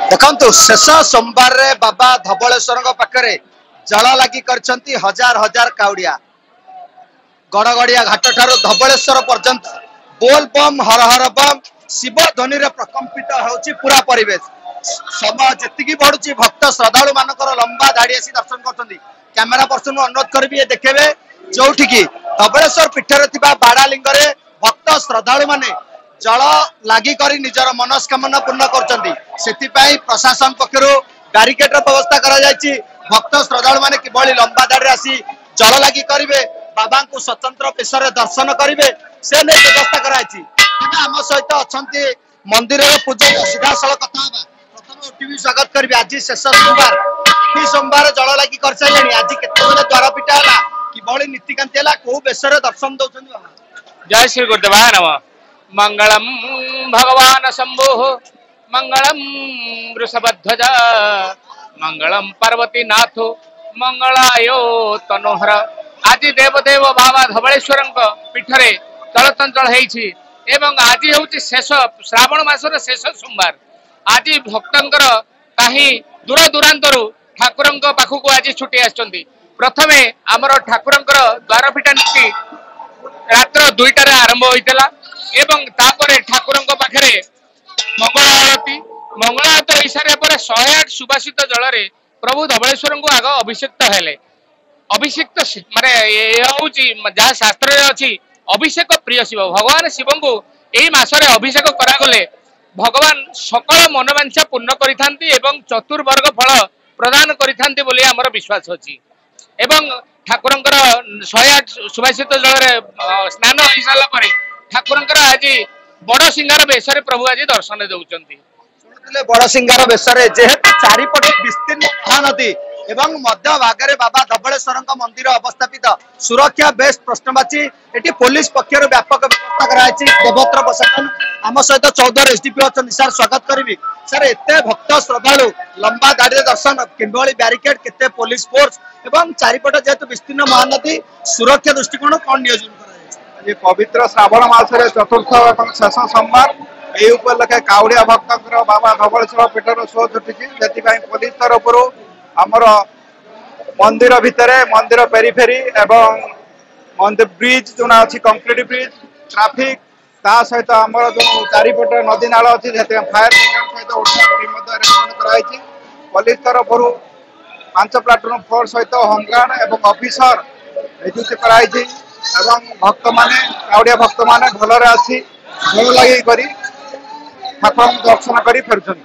देखु शेष सोमवार रे बाबा धबलेश्वर पाखे जल लगी हजार हजार काउड़िया गड़गड़िया घाट ठार धबलेश्वर पर्यंत बोल बम हर हर बम शिव ध्वनि प्रकम्पित होची पूरा परिवेश समय जी बढ़ुची भक्त श्रद्धालु मानकर लंबा धाड़ी आसी दर्शन कर कैमेरा पर्सन को अनुरोध करी देखेबे जो धबलेश्वर पीठर बाड़ालिंग भक्त श्रद्धालु माने जल लगी निजर मनस्कामना पूर्ण कर प्रशासन पक्षर बैरिकेड व्यवस्था कर भक्त श्रद्धालु माने किभली लंबा दाड़ी आसी जल लगी करेंगे बाबा को स्वतंत्र बेश दर्शन करेंगे से नहीं व्यवस्था कराई आम सहित अच्छा मंदिर पूजा सीधा साल कथा प्रथम ओटीवी स्वागत करी आज शेष सोमवार जल लगी कर सारे आज केत द्वार पिटा है कि नीतिकांति है कौ बेश दर्शन दौरान बाबा जय श्री गुरुदेवा नम मंगलम भगवान शंभो मंगलम वृषभध्वज मंगलम पार्वती नाथ मंगलायो तनोहर आज देवदेव बाबा धबलेश्वर पीठरे चलचंचल एवं आज हूँ शेष श्रावण मासर शेष सोमवार आज भक्तर कहीं दूर दूरांतर ठाकुर पाखक आज छुट्टी आसछन्ति प्रथमे आमर ठाकुर द्वार पिटा नीति रात्र 2टार आरंभ होता एवं तापरे ठाकुर पाखे मंगल आरती मंगल आरती हो सारे 108 सुबासित जल प्रभु धबलेश्वर को आग अभिषेक्त हेले अभिषेक्त माने हूँ जहाँ शास्त्र अच्छी अभिषेक प्रिय शिव भगवान शिव को यही मसरे अभिषेक करागले भगवान सकल मनोवांछा पूर्ण करिथांती एवं चतुर्वर्ग फल प्रदान करिथांती बोली आमर विश्वास अछि एवं ठाकुर 108 सुभाषित जल स्नान हो सारा पर ठाकुर आज बड़ सिंगार बेश प्रभु आज दर्शन दौरान बड़ सिंगार बेश जेहेतु चारिपटे विस्तीर्ण महानदी एवं मध्य भागे बाबा धबलेश्वर मंदिर अवस्थापित सुरक्षा बेस प्रश्नवाची एटी पुलिस पक्षर व्यापक व्यवस्था कराई देवत्र प्रशासन आम सहित चौधरी एसडीपी अच्छा सर स्वागत करी सर एत भक्त श्रद्धालु लंबा दाड़ी दर्शन किभली बैरिकेड केते पुलिस फोर्स एवं चारिपट जेहेतु विस्तीर्ण महानदी सुरक्षा दृष्टिकोण कौन नियोजन पवित्र श्रावण मासरे चतुर्थ और शेष सोमवार यही उपलक्षे काउड़िया भक्त बाबा धबलेश्वर पीठर शो छुटी पुलिस तरफ आमर मंदिर भितर मंदिर पेरीफेरी एवं मंदिर ब्रिज जो अच्छी कंक्रीट ब्रिज ट्राफिक ता सहित आमर जो चारिपट नदी नाल अच्छी फायर ब्रिगेड सहित अरेंजमेंट कराई पुलिस तरफ 5 प्लाटून फोर्स सहित होमगार्ड एवं ऑफिसर नियुक्ति कराई भक्त माने काउड़िया भक्त माने भलरे आसी भल लगे ठाकुर दर्शन कर फेरुछन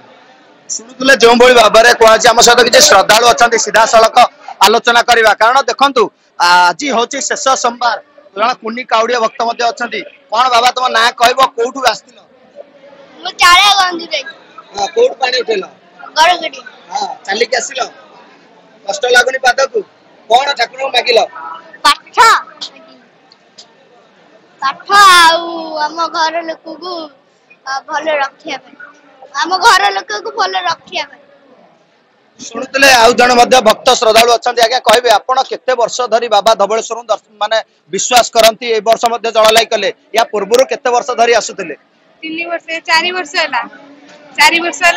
शुणुले जो भाव में कहुच्छे आम सहित किसी श्रद्धालु अच्छा सीधा सड़क आलोचना करवा कारण देखु आज हूँ शेष सोमवार जन कुनी काउड़िया भक्त अच्छा कौन बाबा तुम ना कह कौटू आसल कौट पानी उठेल चलिक आसिल कष्ट लगुनि पाद को कौन ठाकुर मागिल आम घर लोक को भल रखा आम घर लोक को भल रखा शुणुले आउ जन भक्त श्रद्धालु अच्छा आज्ञा कहे आपण केते वर्ष धरी बाबा धबलेश्वर माने विश्वास करती ए वर्ष जल लाई कले या पूर्व केते वर्ष धरी आसुले 3 वर्ष 4 वर्ष है 4 वर्ष है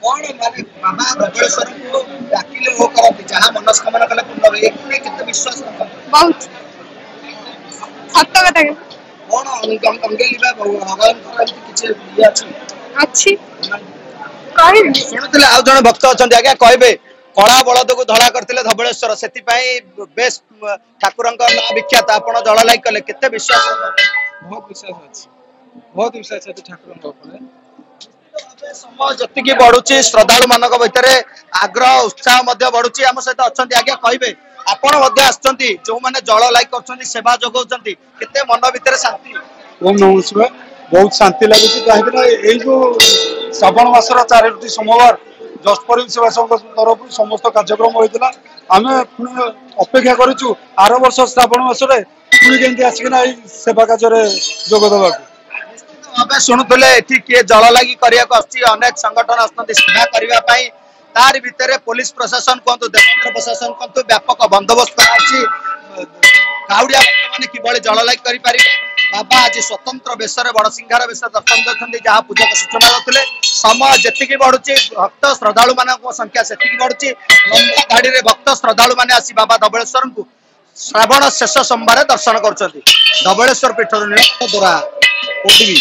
कौन माने बाबा धबलेश्वर को डाकिले हो करती जहां मनस्कामना कले पूर्ण होए केते विश्वास करते बहुत सत्य कथा कौन अंगे लिबा भगवान किछि ये अच्छी शुणुले आउ जन भक्त अच्छा आज्ञा कहे कला बलद को धड़ा करते धबलेश्वर से बेस ठाकुर विख्यात आप जल लाई कले केते विश्वास बहुत विश्वास अच्छे ठाकुर समय जी बढ़ुची श्रद्धालु मान भितर आग्रह उत्साह बढ़ुची आम सहित अच्छा आज्ञा कहे आपण जो मैंने जल लाई कर सेवा जोगाउछन्ति केते मन भितर शांति ओम नमः शिवाय बहुत शांति लगुच कहीं जो श्रावण मासर 4टी सोमवार जसपुर सेवा संघ तरफ समस्त कार्यक्रम होता आम पुणी अपेक्षा करूँ आर वर्ष श्रावण मासरे पुणी केमती आसिकना सेवा कार्य जोगदेवा शुणुले किए जल लगी अनेक संगठन आसते सेवा करने तार भितर पुलिस प्रशासन कहतु देवत्र प्रशासन कहतु व्यापक बंदोबस्त काउड़िया भक्त मैंने किभली जल लगी करें बाबा आज स्वतंत्र बेसरे बड़सिंगार बेस दर्शन देते जहाँ पूजक सूचना देते समय जी बढ़ुची भक्त श्रद्धालु मान संख्या से बढ़ुची लंबा धाड़ी में भक्त श्रद्धालु मैंने आसी बाबा धबलेश्वर को श्रावण शेष सोमवार दर्शन कर धबलेश्वर पीठ दोरा ओटीवी।